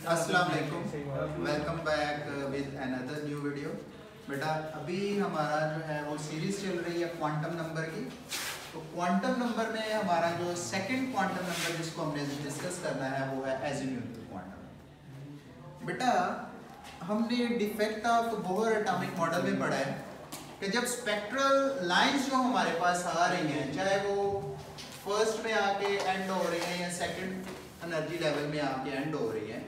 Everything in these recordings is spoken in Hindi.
अस्सलाम वालेकुम, welcome back with another new video. बेटा अभी हमारा जो है वो सीरीज चल रही है क्वांटम नंबर की। तो क्वांटम नंबर में हमारा जो सेकंड क्वांटम नंबर जिसको हमने डिस्कस करना है वो है एजीम्यूथल क्वांटम। बेटा हमने defect of Bohr atomic model में पढ़ा है कि जब स्पेक्ट्रल लाइंस जो हमारे पास आ रही हैं, चाहे वो फर्स्ट में आके एंड हो रही हैं या सेकंड एनर्जी लेवल में आके एंड हो रही है,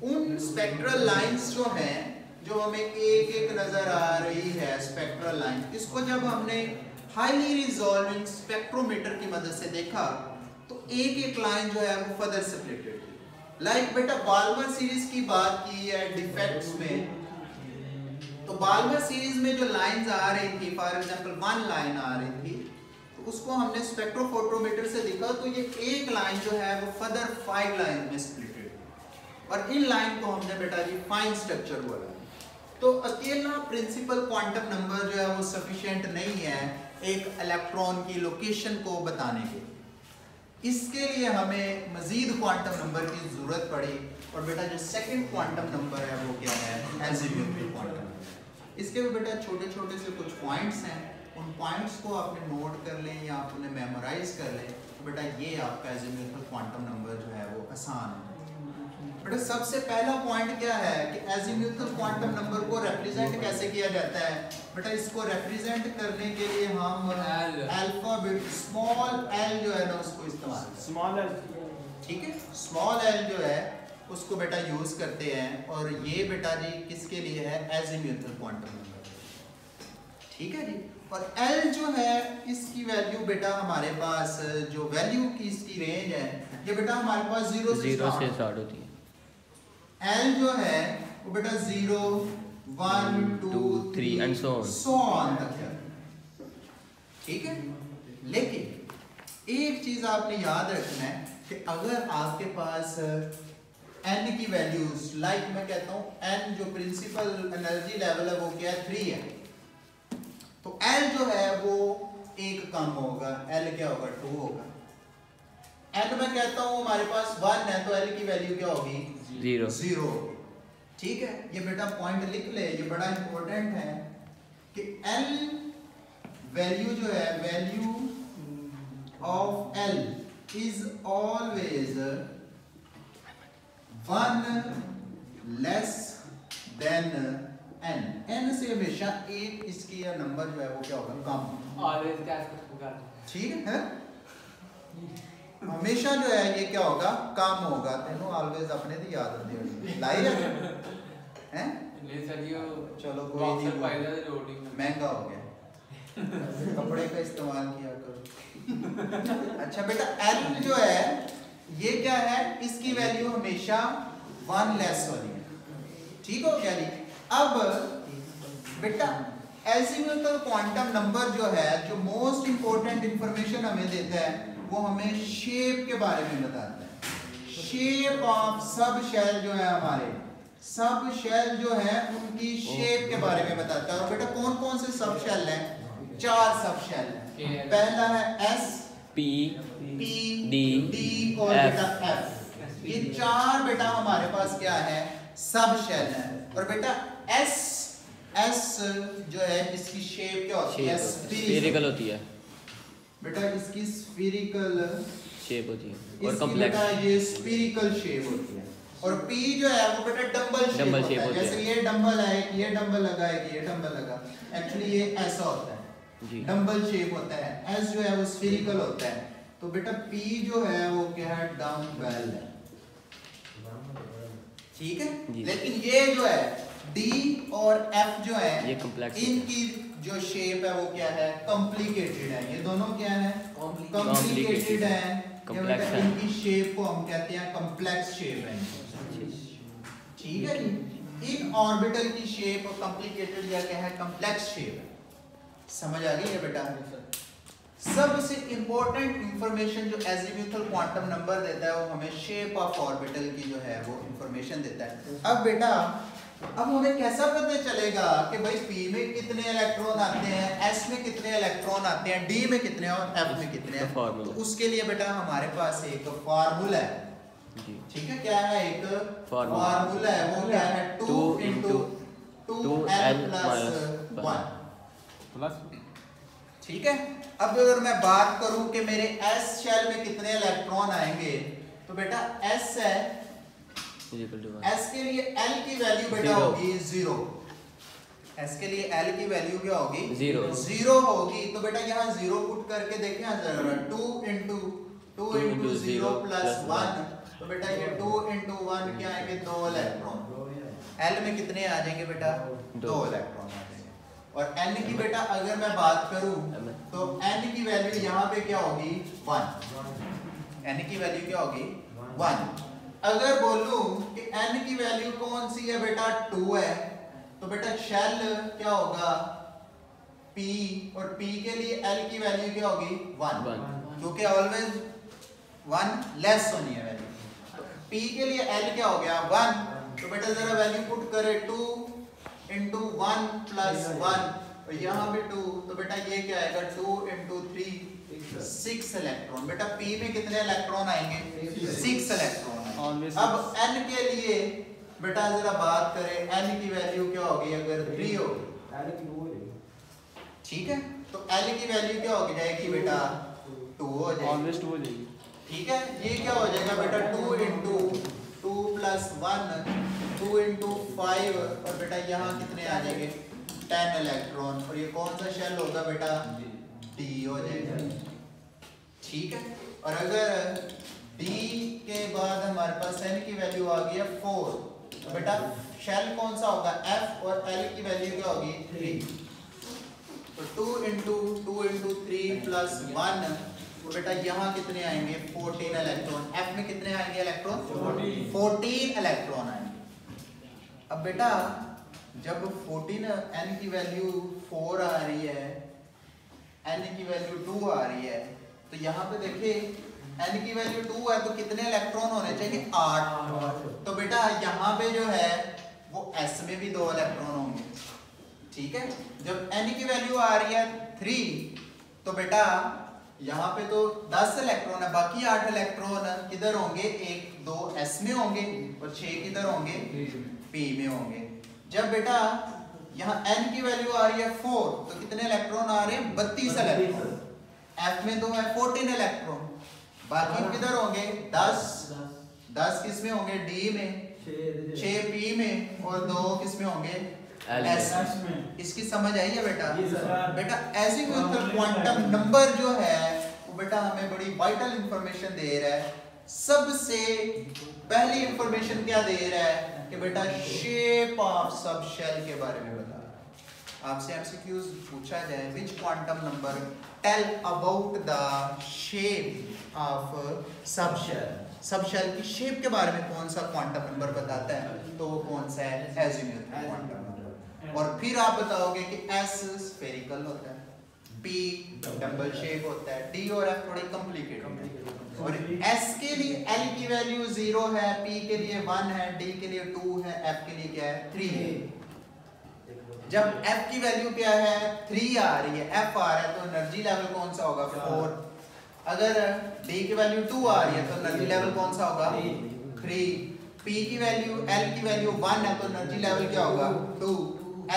उन स्पेक्ट्रल लाइंस जो हैं जो हमें एक एक नजर आ रही है स्पेक्ट्रल लाइन, इसको जब हमने हाईली रिजॉल्विंग स्पेक्ट्रोमीटर की मदद से देखा तो एक एक लाइन जो है वो फर्दर सेपरेटेड थी। लाइक बेटा बाल्मर सीरीज की बात की है डिफेक्ट्स में, तो बाल्मर सीरीज में जो लाइंस आ रही थी, फॉर एग्जांपल वन लाइन आ रही थी, तो उसको हमने स्पेक्ट्रोफोटोमीटर से देखा तो ये एक लाइन जो है वो फर्दर 5 लाइन में स्प्लिटेड, और इन लाइन को हमने बेटा जी फाइन स्ट्रक्चर बोला। तो अकेला प्रिंसिपल क्वांटम नंबर जो है वो सफिशिएंट नहीं है एक इलेक्ट्रॉन की लोकेशन को बताने के, इसके लिए हमें मजीद क्वांटम नंबर की जरूरत पड़ी। और बेटा जो सेकंड क्वांटम नंबर है वो क्या है, एजीम्यूथल क्वांटम नंबर। इसके भी बेटा छोटे छोटे से कुछ पॉइंट्स हैं, उन पॉइंट्स को आपने नोट कर लें या आप उन्हें मेमोराइज कर लें तो बेटा ये आपका एजीम्यूथल क्वांटम नंबर जो है वो आसान है। बेटा सबसे पहला पॉइंट क्या है कि एजीम्यूथल क्वांटम नंबर को रिप्रेजेंट कैसे किया जाता है। बेटा इसको रिप्रेजेंट करने के लिए हम अल्फाबेट स्मॉल एल जो है ना उसको इस्तेमाल, स्मॉल एल, ठीक है, स्मॉल एल जो है उसको बेटा यूज करते हैं। और ये बेटा जी किसके लिए है, एजीम्यूथल क्वांटम नंबर, ठीक है जी। और L जो है इसकी वैल्यू बेटा हमारे पास जो वैल्यू की इसकी रेंज है ये बेटा हमारे पास 0 से स्टार्ट होती है। L जो है वो बेटा 0 1 2 3 एंड सो ऑन तक है, ठीक है। लेकिन एक चीज आपने याद रखना है कि अगर आपके पास n की वैल्यूज, लाइक मैं कहता हूं n जो प्रिंसिपल एनर्जी लेवल है वो क्या है, 3 है, तो L जो है वो एक कम होगा, L क्या होगा, 2 होगा। N मैं कहता हूं हमारे पास 1 है तो L की वैल्यू क्या होगी, 0, ठीक है। ये बेटा पॉइंट लिख ले, ये बड़ा इंपॉर्टेंट है कि L वैल्यू जो है, value of L is always 1 less than n से हमेशा एक इसकी या नंबर जो है वो क्या होगा, कम, ऑलवेज क्या होगा, ठीक है। हमेशा जो है ये क्या होगा, कम होगा। तेनों ऑलवेज अपने दी याद होती लाई हैं ले सकियो, चलो कोई नहीं, महंगा हो गया कपड़े का इस्तेमाल किया करो। अच्छा बेटा n जो है ये क्या है, इसकी वैल्यू हमेशा 1 लेस वाली है, ठीक हो क्या जी। अब बेटा एजीम्यूथल क्वांटम नंबर जो है, जो मोस्ट इंपॉर्टेंट इंफॉर्मेशन हमें देता है वो हमें शेप के बारे में बताता है। शेप ऑफ सब शेल जो है, हमारे सब शेल जो है उनकी शेप के बारे में बताता है। और बेटा कौन कौन से सब शेल हैं, 4 सब शेल हैं। पहला है S, P, D और बेटा F। ये 4 बेटा हमारे पास क्या है, सब शेल है। और बेटा S जो है इसकी शेप क्या होती है, स्फीरिकल होती है बेटा, इसकी स्फीरिकल शेप होती है, और कॉम्प्लेक्स बेटा ये स्फीरिकल शेप होती है। और P जो है वो बेटा डंबल शेप होता है, जैसे ये डंबल है, ये डंबल लगा है, ये डंबल लगा, एक्चुअली ये ऐसा होता है, डंबल शेप होता है। S जो है वो स्फीरिकल होता है। तो बेटा P जो है वो क्या है, डंबल है, ठीक है। लेकिन ये जो है D और F जो है इनकी जो शेप है वो क्या है, कॉम्प्लिकेटेड है। ये दोनों क्या है, कॉम्प्लिकेटेड है। इनकी शेप को हम कहते हैं कॉम्प्लेक्स शेप है, ठीक है जी। इन ऑर्बिटल की शेप कॉम्प्लिकेटेड या क्या है, कॉम्प्लेक्स शेप है। समझ आ गई है बेटा। सबसे इंपॉर्टेंट इंफॉर्मेशन जो एजीम्यूथल क्वांटम नंबर देता है वो हमें शेप ऑफ ऑर्बिटल की जो है वो इंफॉर्मेशन देता है। अब बेटा अब हमें कैसा पता चलेगा कि भाई P में कितने इलेक्ट्रॉन आते हैं, S में कितने इलेक्ट्रॉन आते हैं, D में कितने और F में कितने हैं। तो उसके लिए बेटा हमारे पास एक फार्मूला है ठीक है, क्या है एक फार्मूला है, वो क्या है 2 × 2l + 1। ठीक है, अब अगर मैं बात करूं कि मेरे s शेल में कितने इलेक्ट्रॉन आएंगे, तो बेटा s है, s के लिए l की वैल्यू बेटा होगी 0। s के लिए l की वैल्यू क्या होगी 0 होगी। तो बेटा यहाँ 0 पुट करके देखें, 2 × 0 + 1, तो बेटा ये 2 × 1 क्या आएंगे 2 इलेक्ट्रॉन। l में कितने आ जाएंगे बेटा 2 इलेक्ट्रॉन आ जाएंगे। और n की बेटा अगर मैं बात करूं तो n की वैल्यू यहाँ पे क्या होगी 1। n की वैल्यू क्या होगी 1। अगर बोलूं कि n की वैल्यू कौन सी है बेटा 2 है, तो बेटा शेल क्या होगा p, और p के लिए l की वैल्यू क्या होगी 1, क्योंकि ऑलवेज 1 लेस होनी है वैल्यू। तो p के लिए l क्या हो गया 1, तो बेटा जरा वैल्यू पुट करे 2 × 1 + 1, और यहाँ पे 2, तो बेटा ये क्या आएगा 2 × 3 6 इलेक्ट्रॉन। बेटा p में कितने इलेक्ट्रॉन आएंगे 6 इलेक्ट्रॉन। अब n के लिए बेटा जरा बात करें, n की वैल्यू क्या होगी अगर 3 होगी, ठीक है, तो l की वैल्यू क्या हो जाएगी बेटा 2 हो जाएगी। ठीक है, ये क्या हो जाएगा बेटा 2 × 2 + 1 2 × 5, और बेटा यहाँ कितने आ जाएंगे 10 इलेक्ट्रॉन, और ये कौन सा शेल होगा बेटा d हो जाएगा। ठीक है, और अगर d के बाद हमारे पास n की वैल्यू आ गई है 4, तो बेटा शेल कौन सा होगा f, और l की वैल्यू क्या होगी 3। तो 2 × 3 + 1, तो बेटा यहाँ कितने आएंगे 14 इलेक्ट्रॉन। f में कितने आएंगे इलेक्ट्रॉन 14 इलेक्ट्रॉन आएंगे। अब बेटा जब 14 n की वैल्यू 4 आ रही है, n की वैल्यू 2 आ रही है, तो यहाँ पे देखिए n की वैल्यू 2 है तो कितने इलेक्ट्रॉन होने चाहिए 8। तो बेटा यहाँ पे जो है वो s में भी 2 इलेक्ट्रॉन होंगे। ठीक है, जब n की वैल्यू आ रही है 3, तो बेटा यहाँ पे तो 10 इलेक्ट्रॉन है, बाकी 8 इलेक्ट्रॉन किधर होंगे 1 2 s में होंगे, और 6 किधर होंगे p में होंगे। जब बेटा यहाँ n की वैल्यू आ रही है 4, तो कितने इलेक्ट्रॉन आ रहे हैं 32 इलेक्ट्रॉन। f में तो है 14 इलेक्ट्रॉन, बाकी किधर होंगे 10 किस में होंगे d में, 6 p में, और 2 किस में होंगे s में। इसकी समझ आई है बेटा? बेटा एज़ीमुथल क्वांटम नंबर जो है वो बेटा हमें बड़ी वाइटल इंफॉर्मेशन दे रहा है। सबसे पहली इंफॉर्मेशन क्या दे रहा है कि बेटा शेप ऑफ सब शेल के बारे में बता रहा है। आपसे एमसीक्यूज पूछा जाए which quantum number tell about the shape of sub shell की शेप के बारे में कौन सा क्वांटम नंबर बताता है, तो वो कौन सा है एज़ीमुथल क्वांटम नंबर। और फिर आप बताओगे कि s स्फेरिकल होता है, p डबल शेप होता है, d और f थोड़ी कॉम्प्लिकेटेड है। और s के लिए l की वैल्यू 0 है, p के लिए 1 है, d के लिए 2 है, f के लिए क्या है 3 है। जब f की वैल्यू क्या है 3 आ रही है, f आ रहा है, तो एनर्जी लेवल कौन सा होगा 4। अगर d की वैल्यू 2 आ रही है तो एनर्जी लेवल कौन सा होगा 3। p की वैल्यू l की वैल्यू 1 है तो एनर्जी लेवल क्या होगा 2।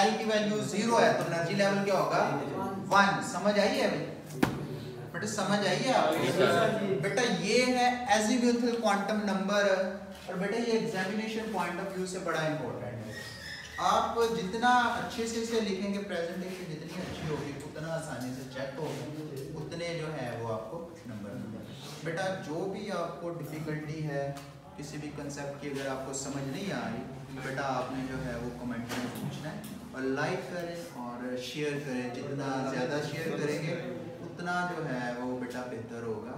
L की वैल्यू 0 है तो एनर्जी लेवल क्या होगा 1। समझ आई है बेटा? समझ आई है आपको? बेटा ये है एज़ीमुथल क्वांटम नंबर। और बेटा ये एग्जामिनेशन पॉइंट ऑफ व्यू से बड़ा इंपॉर्टेंट है। आप जितना अच्छे से इसे लिखेंगे, प्रेजेंटेशन जितनी अच्छी होगी, उतना आसानी से चेक होगा, उतने जो है वो आपको नंबर। बेटा जो भी आपको डिफिकल्टी है किसी भी कंसेप्ट की, अगर आपको समझ नहीं आ रही, तो बेटा आपने जो है वो कमेंट में पूछना है, और लाइक करें और शेयर करें। जितना ज़्यादा शेयर करेंगे उतना जो है वो बेटा बेहतर होगा।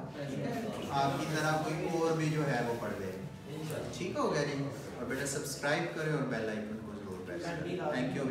आपकी तरह कोई और भी जो है वो पढ़ लेगा। ठीक हो गया जी? और बेटा सब्सक्राइब करें और बेल आइकन को जरूर प्रेस करें। Thank you.